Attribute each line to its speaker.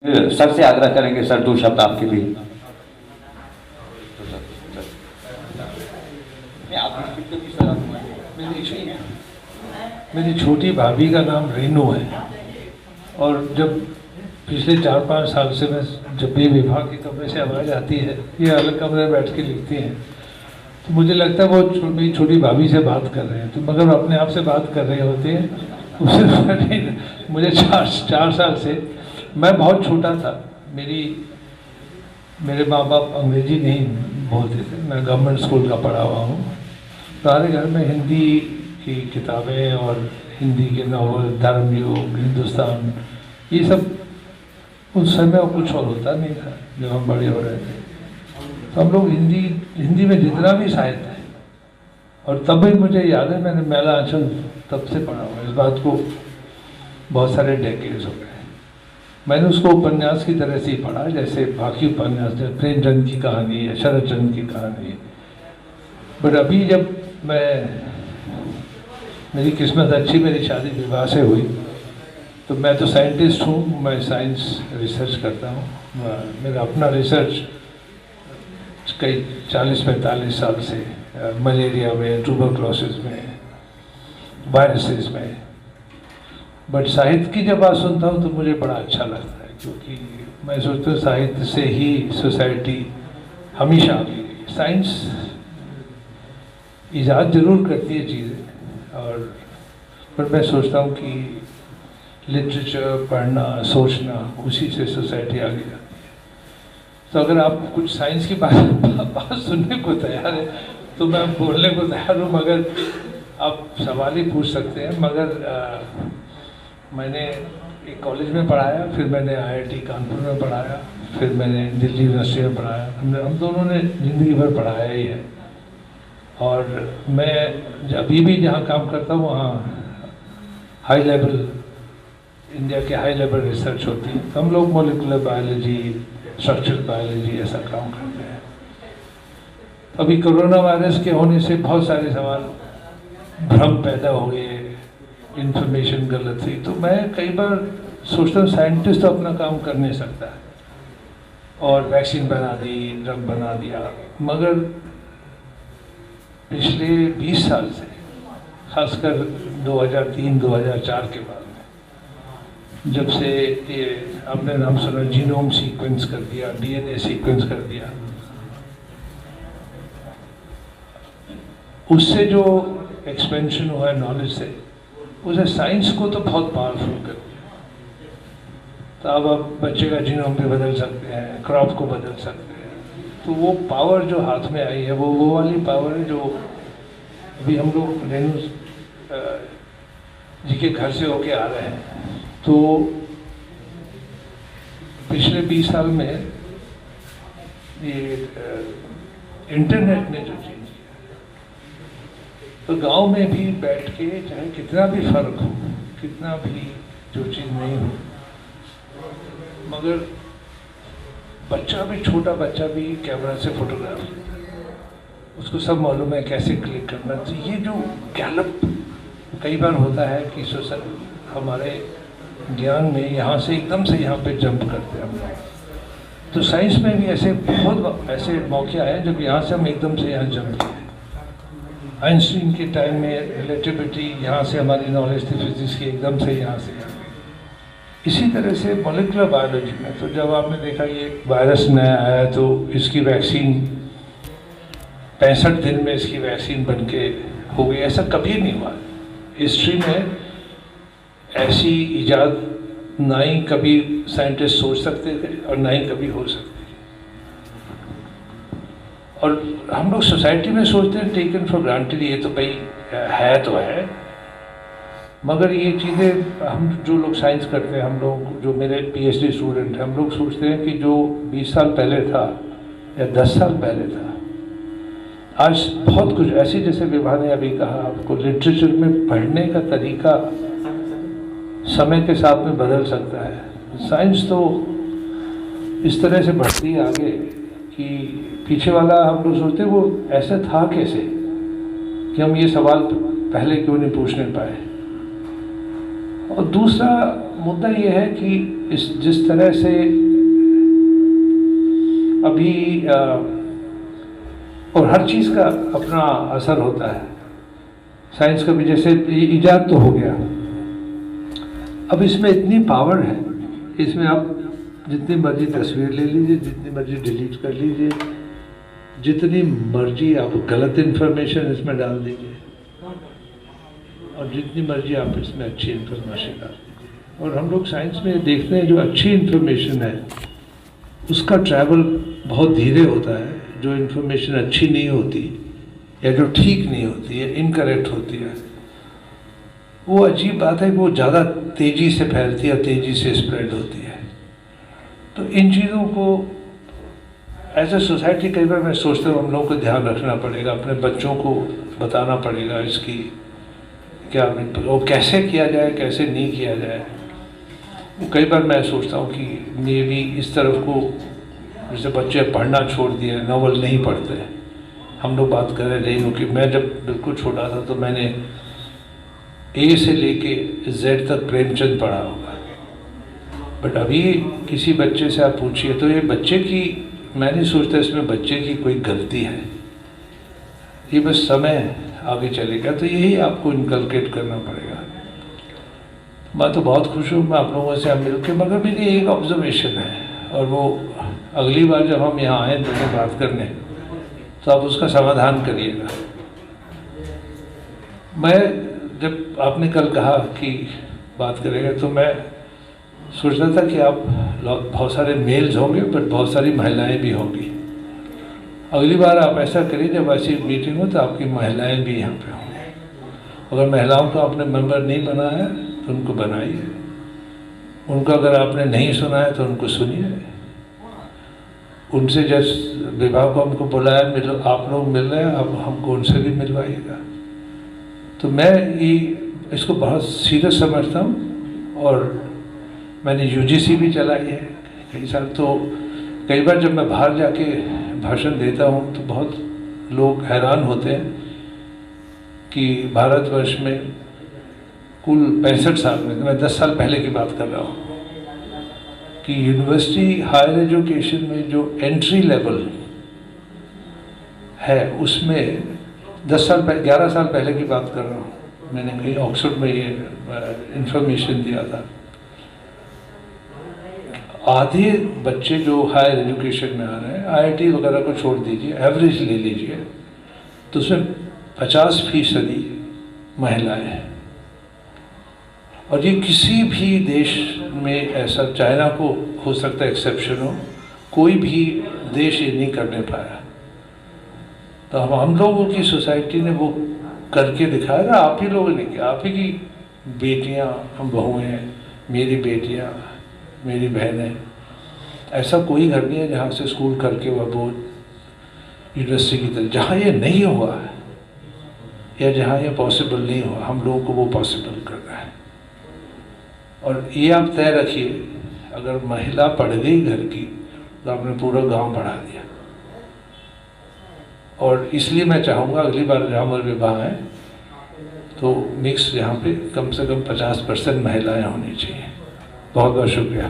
Speaker 1: Sir से आग्रह करेंगे, सर दो शब्द आपके लिए।
Speaker 2: मेरी छोटी भाभी का नाम रेनू है और जब पिछले 4-5 साल से मैं जब भी विभाग के कमरे से आवाज़ आती है, ये अलग कमरे में बैठ के लिखती हैं, तो मुझे लगता है वो मेरी छोटी भाभी से बात कर रहे हैं, तो मगर अपने आप से बात कर रहे होते हैं। उससे पहले मुझे 4 साल से, मैं बहुत छोटा था, मेरे माँ बाप अंग्रेजी नहीं बोलते थे, मैं गवर्नमेंट स्कूल का पढ़ा हुआ हूँ। हमारे घर में हिंदी की किताबें और हिंदी के नावल, धर्मयुग, हिंदुस्तान, ये सब उस समय कुछ और होता नहीं था जब हम बड़े हो रहे थे। तो हम लोग हिंदी में जितना भी साहित्य है, और तब भी मुझे याद है मैंने मैला आंचल तब से पढ़ा हुआ, इस बात को बहुत सारे डेकेड्स हो गए। मैंने उसको उपन्यास की तरह से ही पढ़ा, जैसे बाकी उपन्यास, जैसे प्रेमचंद की कहानी है, शरद चंद्र की कहानी है। बट अभी जब मेरी किस्मत अच्छी, मेरी शादी विवाह से हुई, तो मैं तो साइंटिस्ट हूँ, मैं साइंस रिसर्च करता हूँ। मेरा अपना रिसर्च कई 40-45 साल से मलेरिया में, ट्यूबरक्लोसिस में, वायरसेस में। बट साहित्य की जब बात सुनता हूँ तो मुझे बड़ा अच्छा लगता है, क्योंकि मैं सोचता हूँ साहित्य से ही सोसाइटी हमेशा आगे गई। साइंस ईजाद जरूर करती है चीज़ें, और पर मैं सोचता हूँ कि लिटरेचर पढ़ना, सोचना, उसी से सोसाइटी आगे जाती है। तो अगर आप कुछ साइंस की बात सुनने को तैयार है तो मैं बोलने को तैयार हूँ, मगर आप सवाल ही पूछ सकते हैं। मगर मैंने एक कॉलेज में पढ़ाया, फिर मैंने IIT कानपुर में पढ़ाया, फिर मैंने दिल्ली यूनिवर्सिटी में पढ़ाया। हम दोनों ने ज़िंदगी भर पढ़ाया ही है। और मैं अभी भी जहाँ काम करता हूँ वहाँ हाई लेवल, इंडिया के हाई लेवल रिसर्च होती है। हम लोग मॉलिक्यूलर बायोलॉजी, स्ट्रक्चरल बायोलॉजी ऐसा काम करते हैं। अभी कोरोना वायरस के होने से बहुत सारे सवाल, भ्रम पैदा हो गए, इंफॉर्मेशन गलत थी। तो मैं कई बार सोचता हूँ साइंटिस्ट तो अपना काम कर नहीं सकता, और वैक्सीन बना दी, ड्रग बना दिया, मगर पिछले 20 साल से, खासकर 2003-2004 के बाद में, जब से ये आपने नाम सुना, जीनोम सीक्वेंस कर दिया, DNA सीक्वेंस कर दिया, उससे जो एक्सपेंशन हुआ है नॉलेज से, उसे साइंस को तो बहुत पावरफुल कर दिया। तो अब आप बच्चे का जीनोम भी बदल सकते हैं, क्रॉप को बदल सकते हैं। तो वो पावर जो हाथ में आई है, वो वाली पावर है जो अभी हम लोग रेनू जी के घर से होके आ रहे हैं। तो पिछले 20 साल में ये इंटरनेट ने जो चेंज किया, तो गांव में भी बैठ के, चाहे कितना भी फर्क हो, कितना भी जो चीज़ नहीं हो, मगर बच्चा भी, छोटा बच्चा भी कैमरा से फोटोग्राफ लेता है, उसको सब मालूम है कैसे क्लिक करना। तो ये जो गैलप कई बार होता है कि सोशल हमारे ज्ञान में यहाँ से एकदम से यहाँ पे जंप करते हैं हम लोग। तो साइंस में भी ऐसे बहुत ऐसे मौके आए जब यहाँ से हम एकदम से यहाँ जंप किए। आइंस्टीन के टाइम में रिलेटिविटी, यहाँ से हमारी नॉलेज थी फिजिक्स की, एकदम से यहाँ से यहाँ। इसी तरह से मॉलिक्यूलर बायोलॉजी में, तो जब आपने देखा ये वायरस नया आया तो इसकी वैक्सीन 65 दिन में इसकी वैक्सीन बन के हो गई, ऐसा कभी नहीं हुआ हिस्ट्री में। ऐसी इजाद ना ही कभी साइंटिस्ट सोच सकते थे और ना ही कभी हो सकती। और हम लोग सोसाइटी में सोचते हैं टेकन फॉर ग्रांटेड, ये तो भाई है तो है, मगर ये चीज़ें हम जो लोग साइंस करते हैं, हम लोग जो मेरे PhD स्टूडेंट हैं, हम लोग सोचते हैं कि जो 20 साल पहले था या 10 साल पहले था, आज बहुत कुछ ऐसे, जैसे विभा ने अभी कहा, आपको लिटरेचर में पढ़ने का तरीका समय के साथ में बदल सकता है। साइंस तो इस तरह से बढ़ती है आगे कि पीछे वाला हम लोग सोचते हैं वो ऐसा था कैसे, कि हम ये सवाल पहले क्यों नहीं पूछने पाए। और दूसरा मुद्दा ये है कि जिस तरह से अभी और हर चीज़ का अपना असर होता है। साइंस का भी जैसे इजाद तो हो गया, अब इसमें इतनी पावर है, इसमें आप जितनी मर्जी तस्वीर ले लीजिए, जितनी मर्जी डिलीट कर लीजिए, जितनी मर्जी आप गलत इन्फॉर्मेशन इसमें डाल दीजिए और जितनी मर्जी आप इसमें अच्छी इन्फॉर्मेशन डाल दीजिए। और हम लोग साइंस में देखते हैं जो अच्छी इन्फॉर्मेशन है उसका ट्रैवल बहुत धीरे होता है, जो इन्फॉर्मेशन अच्छी नहीं होती या जो ठीक नहीं होती है, इनकरेक्ट होती है, वो अजीब बात है कि वो ज़्यादा तेज़ी से फैलती है, तेज़ी से स्प्रेड होती है। तो इन चीज़ों को एज ए सोसाइटी कई बार मैं सोचता हूँ हम लोगों को ध्यान रखना पड़ेगा, अपने बच्चों को बताना पड़ेगा इसकी क्या वो कैसे किया जाए, कैसे नहीं किया जाए। कई बार मैं सोचता हूँ कि ये भी इस तरफ को, जैसे बच्चे पढ़ना छोड़ दिए, नॉवल नहीं पढ़ते। हम लोग बात कर रहे थे क्योंकि मैं जब बिल्कुल छोटा था तो मैंने ए से लेके जेड तक प्रेमचंद पढ़ा होगा, बट अभी किसी बच्चे से आप पूछिए तो ये बच्चे की, मैं नहीं सोचता इसमें बच्चे की कोई गलती है, ये बस समय आगे चलेगा तो यही आपको इनकलकेट करना पड़ेगा। मैं तो बहुत खुश हूँ मैं आप लोगों से अब मिल के, मगर मेरी एक ऑब्जर्वेशन है और वो अगली बार जब हम यहाँ आए तो बात करने तो आप उसका समाधान करिएगा। मैं जब आपने कल कहा कि बात करेगा तो मैं सोच रहा था कि आप बहुत सारे मेल्स होंगे बट बहुत सारी महिलाएं भी होंगी। अगली बार आप ऐसा करिए जब ऐसी मीटिंग हो तो आपकी महिलाएं भी यहाँ पे होंगी। अगर महिलाओं को आपने मेंबर नहीं बनाया है तो उनको बनाइए, उनको अगर आपने नहीं सुना है तो उनको सुनिए, उनसे जिस विभाग को हमको बुलाया आप लोग मिल रहे हैं, अब हमको उनसे भी मिलवाइएगा। तो मैं ये इसको बहुत सीरियस समझता हूँ और मैंने यूजीसी भी चलाई है कई साल। तो कई बार जब मैं बाहर जाके भाषण देता हूँ तो बहुत लोग हैरान होते हैं कि भारतवर्ष में कुल 65 साल में, मैं 10 साल पहले की बात कर रहा हूँ, कि यूनिवर्सिटी हायर एजुकेशन में जो एंट्री लेवल है उसमें 11 साल पहले की बात कर रहा हूँ, मैंने कहीं ऑक्सफोर्ड में ये इंफॉर्मेशन दिया था, आधे बच्चे जो हायर एजुकेशन में आ रहे हैं, आईआईटी वगैरह को छोड़ दीजिए, एवरेज ले लीजिए तो उसमें 50% महिलाएं हैं। और ये किसी भी देश में ऐसा, चाइना को हो सकता है एक्सेप्शन हो, कोई भी देश ये नहीं करने पाया। तो हम लोगों की सोसाइटी ने वो करके दिखाया ना, आप ही लोगों ने किया, आप ही की बेटियां, हम बहुएं, मेरी बेटियां, मेरी बहनें, ऐसा कोई घर नहीं है जहाँ से स्कूल करके वो यूनिवर्सिटी की तरफ, जहाँ ये नहीं हुआ है या जहाँ ये पॉसिबल नहीं हुआ, हम लोगों को वो पॉसिबल करना है। और ये आप तय रखिए, अगर महिला पढ़ गई घर की तो आपने पूरा गांव बढ़ा दिया। और इसलिए मैं चाहूँगा अगली बार जहाँ हमारे विवाह है तो मिक्स यहाँ पे कम से कम 50% महिलाएं होनी चाहिए। बहुत बहुत शुक्रिया।